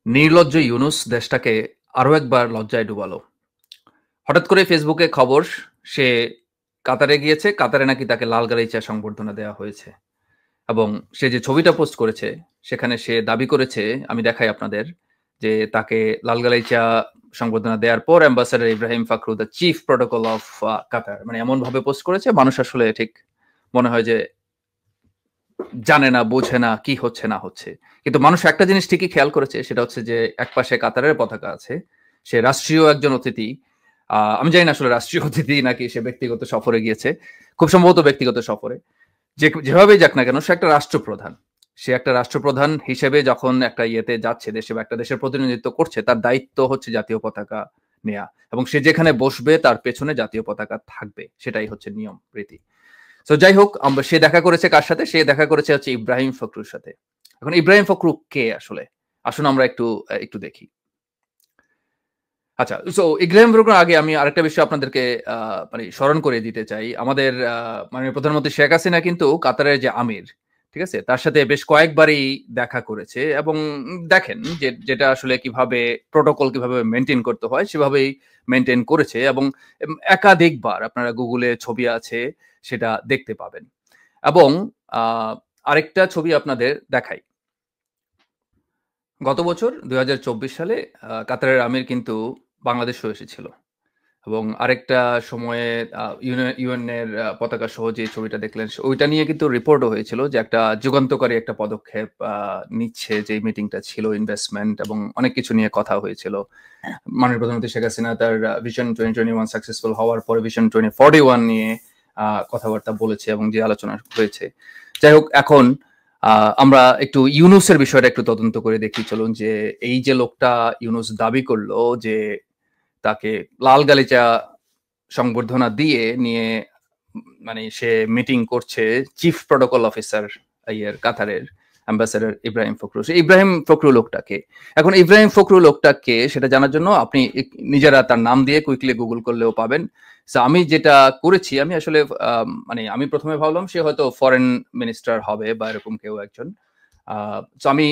নির্লজ্জ ইউনুস দেশটাকে আরো একবার লজ্জায় ডুবালো। হঠাৎ করে ফেসবুকে খবর সে কাতারে গিয়েছে। কাতারে নাকি তাকে লাল গালিচা সংবর্ধনা দেওয়া হয়েছে। এবং সে যে ছবিটা পোস্ট করেছে সেখানে সে দাবি করেছে, আমি দেখাই আপনাদের, যে তাকে লাল গালিচা সংবর্ধনা দেওয়ার পর ambassador Ibrahim Fakhroo the chief protocol of Qatar, মানে এমন ভাবে পোস্ট করেছে মানুষ আসলে ঠিক মনে হয় যে জানে না, বোঝে না কি হচ্ছে না হচ্ছে। কিন্তু মানুষ একটা জিনিস ঠিকই খেয়াল করেছে, সেটা হচ্ছে যে একপাশে কাতারের পতাকা আছে, সে রাষ্ট্রীয় একজন অতিথি। আমি জানি না আসলে রাষ্ট্রীয় অতিথি নাকি সে ব্যক্তিগত সফরে গিয়েছে, খুব সম্ভবত ব্যক্তিগত সফরে। যেভাবেই যাক না কেন, সে একটা রাষ্ট্রপ্রধান। সে একটা রাষ্ট্রপ্রধান হিসেবে যখন একটা ইয়েতে যাচ্ছে, দেশে বা একটা দেশের প্রতিনিধিত্ব করছে, তার দায়িত্ব হচ্ছে জাতীয় পতাকা নেয়া, এবং সে যেখানে বসবে তার পেছনে জাতীয় পতাকা থাকবে, সেটাই হচ্ছে নিয়ম রীতি। তো যাই হোক, সে দেখা করেছে কার সাথে? সে দেখা করেছে হচ্ছে ইব্রাহিম ফখরুর সাথে। এখন ইব্রাহিম ফখরু কে আসলে? আসুন আমরা একটু দেখি। আচ্ছা, সো ইব্রাহিম ফখরুর আগে আমি আরেকটা বিষয় আপনাদেরকে মানে স্মরণ করিয়ে দিতে চাই। আমাদের মাননীয় প্রধানমন্ত্রী শেখ হাসিনা কিন্তু কাতারের যে আমির, ঠিক আছে? তার সাথে বেশ কয়েকবারই দেখা করেছে, এবং দেখেন যে যেটা আসলে কিভাবে প্রটোকল কিভাবে মেইনটেইন করতে হয় সেভাবেই মেইনটেইন করেছে, এবং একাধিকবার আপনারা গুগলে ছবি আছে, সেটা দেখতে পাবেন। এবং আ আরেকটা ছবি আপনাদের দেখাই। গত বছর ২০২৪ সালে কাতারের আমির কিন্তু বাংলাদেশেও এসেছিল, এবং আরেকটা সময়ে ইউএন এর পতাকা সহ যে ছবিটা দেখলেন, ওইটা নিয়ে কিন্তু রিপোর্টও হয়েছিল যে একটা যুগান্তকারী একটা পদক্ষেপ নিচ্ছে, যে মিটিংটা ছিল ইনভেস্টমেন্ট এবং অনেক কিছু নিয়ে কথা হয়েছিল। মাননীয় প্রধানমন্ত্রী শেখ হাসিনা তার ভিশন 2021 সাকসেসফুল হওয়ার পরে ভিশন 2041 নিয়ে কথাবার্তা বলেছে এবং যে আলোচনা হয়েছে। যাই হোক, এখন আমরা একটু ইউনুসের বিষয়টা একটু তদন্ত করে দেখি চলুন, যে এই যে লোকটা ইউনুস দাবি করলো যে তাকে লাল গালিচা সংবর্ধনা দিয়ে নিয়ে, মানে সে মিটিং করছে চিফ প্রটোকল অফিসার ইয়ের কাতারের অ্যাম্বাসেডর ইব্রাহিম ফখরু। ইব্রাহিম ফখরু লোকটাকে, এখন ইব্রাহিম ফখরু লোকটাকে সেটা জানার জন্য আপনি নিজেরা তার নাম দিয়ে কুইকলি গুগল করলেও পাবেন। আমি যেটা করেছি, আমি আসলে মানে আমি প্রথমে ভাবলাম সে হয়তো ফরেন মিনিস্টার হবে বা এরকম কেউ একজন। আমি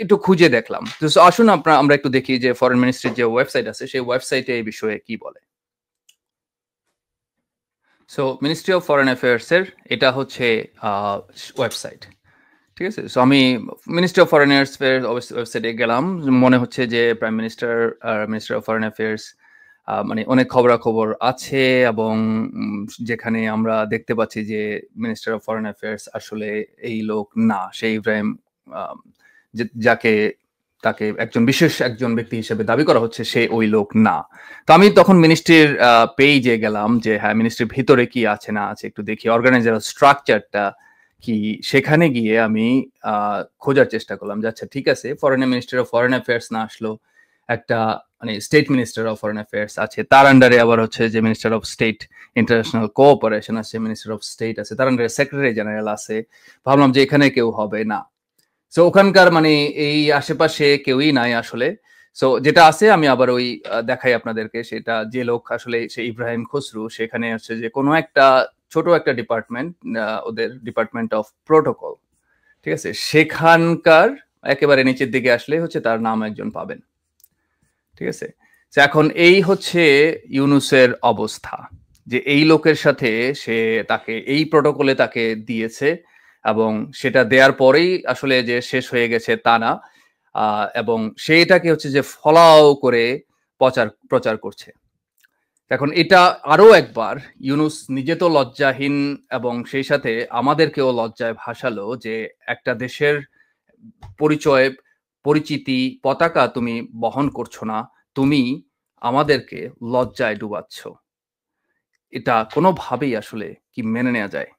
একটু খুঁজে দেখলাম। তো আসুন আমরা একটু দেখি যে ফরেন মিনিস্ট্রির যে ওয়েবসাইট আছে সেই ওয়েবসাইটে এই বিষয়ে কি বলে। So ministry of foreign affairs এর এটা হচ্ছে ওয়েবসাইট, ঠিক আছে? সো আমি মিনিস্ট্রি অফ ফরেন অ্যাফেয়ার্স ওয়েবসাইটে গেলাম। মনে হচ্ছে যে প্রাইম মিনিস্টার আর মিনিস্টার অফ ফরেন অ্যাফেয়ার্স মানে অনেক খবরাখবর আছে, এবং যেখানে আমরা দেখতে পাচ্ছি যে মিনিস্টার অফ ফরেন অ্যাফেয়ার্স আসলে এই লোক না, সেই ইব্রাহিম যাকে তাকে বিশেষ একজন ব্যক্তি হিসেবে দাবি করা হচ্ছে, সে ওই লোক না। তো আমি তখন মিনিস্ট্রির পেজে গেলাম যে হ্যাঁ, মিনিস্ট্রির ভিতরে কি আছে না আছে একটু দেখি, অর্গানাইজার স্ট্রাকচারটা কি। সেখানে গিয়ে আমি খোঁজার চেষ্টা করলাম যে আচ্ছা ঠিক আছে, foreign minister of foreign affairs না আসলো, একটা মানে state minister of foreign affairs আছে, তার আন্ডারে আবার হচ্ছে যে minister of state international cooperation আছে, মিনিস্টার অফ স্টেট আছে, তার আন্ডারে সেক্রেটারি জেনারেল আছে। ভাবলাম যে এখানে কেউ হবে না। সো ওখানকার মানে এই আশেপাশে কেউই নাই আসলে। সো যেটা আছে আমি আবার ওই দেখাই আপনাদেরকে, সেটা যে লোক আসলে সে ইব্রাহিম খসরু, সেখানে হচ্ছে যে কোনো একটা ছোট একটা ডিপার্টমেন্ট, ওদের ডিপার্টমেন্ট অফ প্রোটোকল, ঠিক আছে? সেখানকার একেবারে নিচের দিকে আসলে হচ্ছে তার নাম একজন পাবেন, ঠিক আছে? এখন এই হচ্ছে ইউনুসের অবস্থা, যে এই লোকের সাথে সে তাকে এই প্রোটোকলে তাকে দিয়েছে, এবং সেটা দেওয়ার পরেই আসলে যে শেষ হয়ে গেছে তা না, এবং সেটাকে হচ্ছে যে ফলাও করে প্রচার করছে। এখন এটা আরো একবার ইউনুস নিজে তো লজ্জাহীন, এবং সেই সাথে আমাদেরকেও লজ্জায় ভাসালো যে একটা দেশের পরিচয়, পরিচিতি, পতাকা তুমি বহন করছো না, তুমি আমাদেরকে লজ্জায় ডুবাচ্ছ। এটা কোনোভাবেই আসলে কি মেনে নেওয়া যায়?